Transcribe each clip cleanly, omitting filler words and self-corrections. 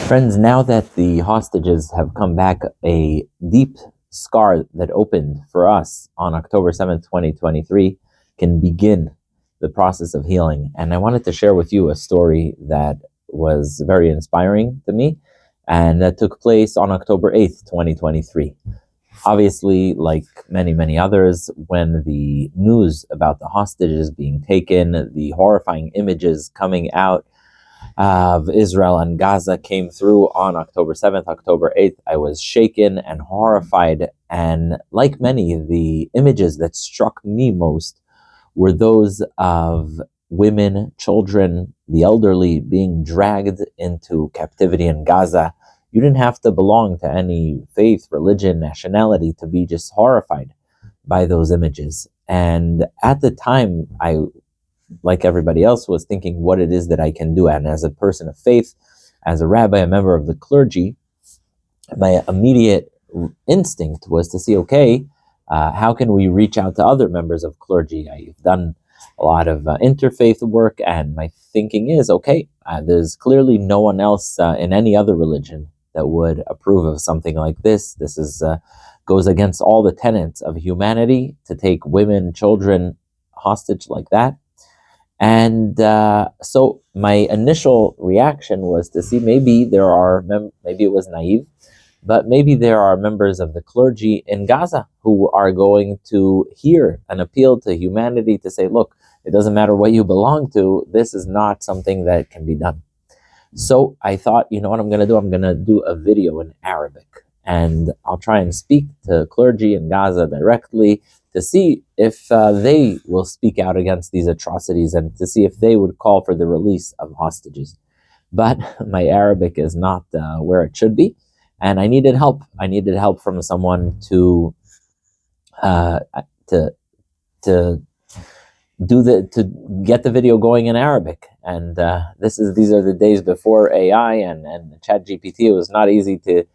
Friends, now that the hostages have come back, a deep scar that opened for us on October 7th, 2023, can begin the process of healing. And I wanted to share with you a story that was very inspiring to me and that took place on October 8th, 2023. Obviously, like many others, when the news about the hostages being taken, the horrifying images coming out of Israel and Gaza came through on October 7th, October 8th, I was shaken and horrified. And like many, the images that struck me most were those of women, children, the elderly being dragged into captivity in Gaza. You didn't have to belong to any faith, religion, nationality to be just horrified by those images. And at the time, I, like everybody else, was thinking what it is that I can do. And as a person of faith, as a rabbi, a member of the clergy, my immediate instinct was to see, okay, how can we reach out to other members of clergy? I've done a lot of interfaith work, and my thinking is, okay, there's clearly no one else in any other religion that would approve of something like this. This is goes against all the tenets of humanity to take women, children hostage like that. And so my initial reaction was to see maybe there are, maybe it was naive, but maybe there are members of the clergy in Gaza who are going to hear an appeal to humanity to say, look, it doesn't matter what you belong to, this is not something that can be done. So I thought, you know what I'm going to do? I'm going to do a video in Arabic, and I'll try and speak to clergy in Gaza directly to see if they will speak out against these atrocities and to see if they would call for the release of hostages. But my Arabic is not where it should be, and I needed help. I needed help from someone to uh, to to to get the video going in Arabic. And these are the days before AI and ChatGPT. It was not easy to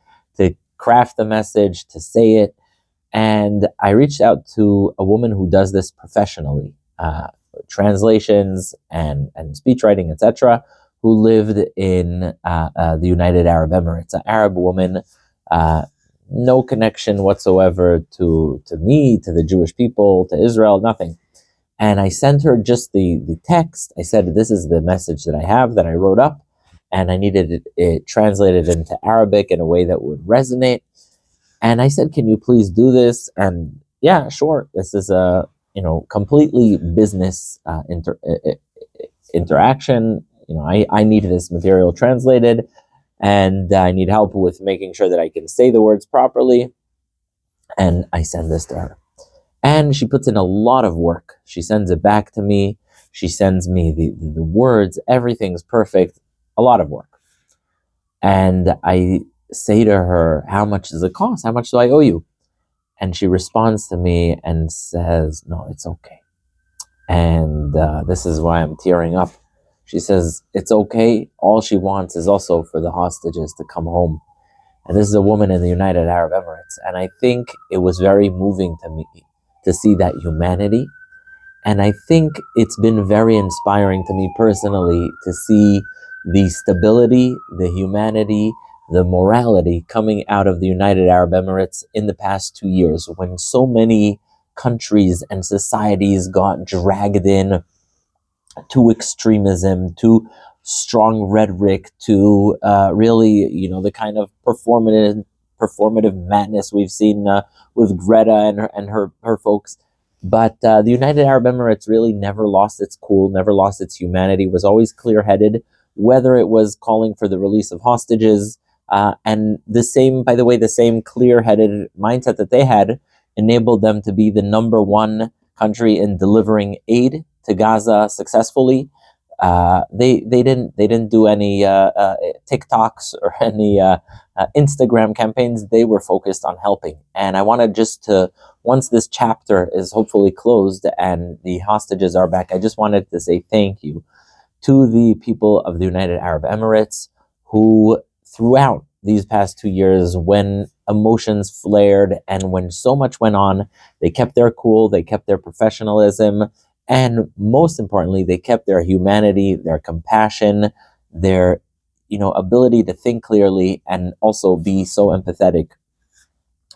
craft the message, to say it. And I reached out to a woman who does this professionally, translations and speech writing, etc., who lived in the United Arab Emirates, an Arab woman, no connection whatsoever to me, to the Jewish people, to Israel, nothing. And I sent her just the text. I said, this is the message that I have that I wrote up, and I needed it translated into Arabic in a way that would resonate. And I said, can you please do this? And yeah, sure. This is a completely business interaction. I need this material translated, and I need help with making sure that I can say the words properly. And I send this to her. And she puts in a lot of work. She sends it back to me. She sends me the words. Everything's perfect. A lot of work. And I say to her, how much does it cost? How much do I owe you? And she responds to me and says, no, it's okay. And this is why I'm tearing up. She says, it's okay. All she wants is also for the hostages to come home. And this is a woman in the United Arab Emirates. And I think it was very moving to me to see that humanity. And I think it's been very inspiring to me personally to see the stability, the humanity, the morality coming out of the United Arab Emirates in the past 2 years, when so many countries and societies got dragged in to extremism, to strong rhetoric, to really, the kind of performative madness we've seen with Greta and her folks. But the United Arab Emirates really never lost its cool, never lost its humanity, was always clear-headed, whether it was calling for the release of hostages. And the same, by the way, the same clear-headed mindset that they had enabled them to be the number one country in delivering aid to Gaza successfully. They didn't do any TikToks or any Instagram campaigns. They were focused on helping. And I wanted just to, once this chapter is hopefully closed and the hostages are back, I just wanted to say thank you to the people of the United Arab Emirates who, throughout these past 2 years, when emotions flared and when so much went on, they kept their cool, they kept their professionalism, and most importantly, they kept their humanity, their compassion, their ability to think clearly and also be so empathetic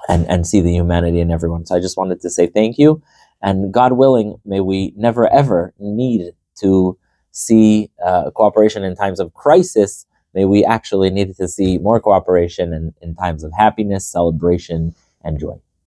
and see the humanity in everyone. So I just wanted to say thank you, and God willing, may we never ever need to see cooperation in times of crisis. May we actually need to see more cooperation in times of happiness, celebration, and joy.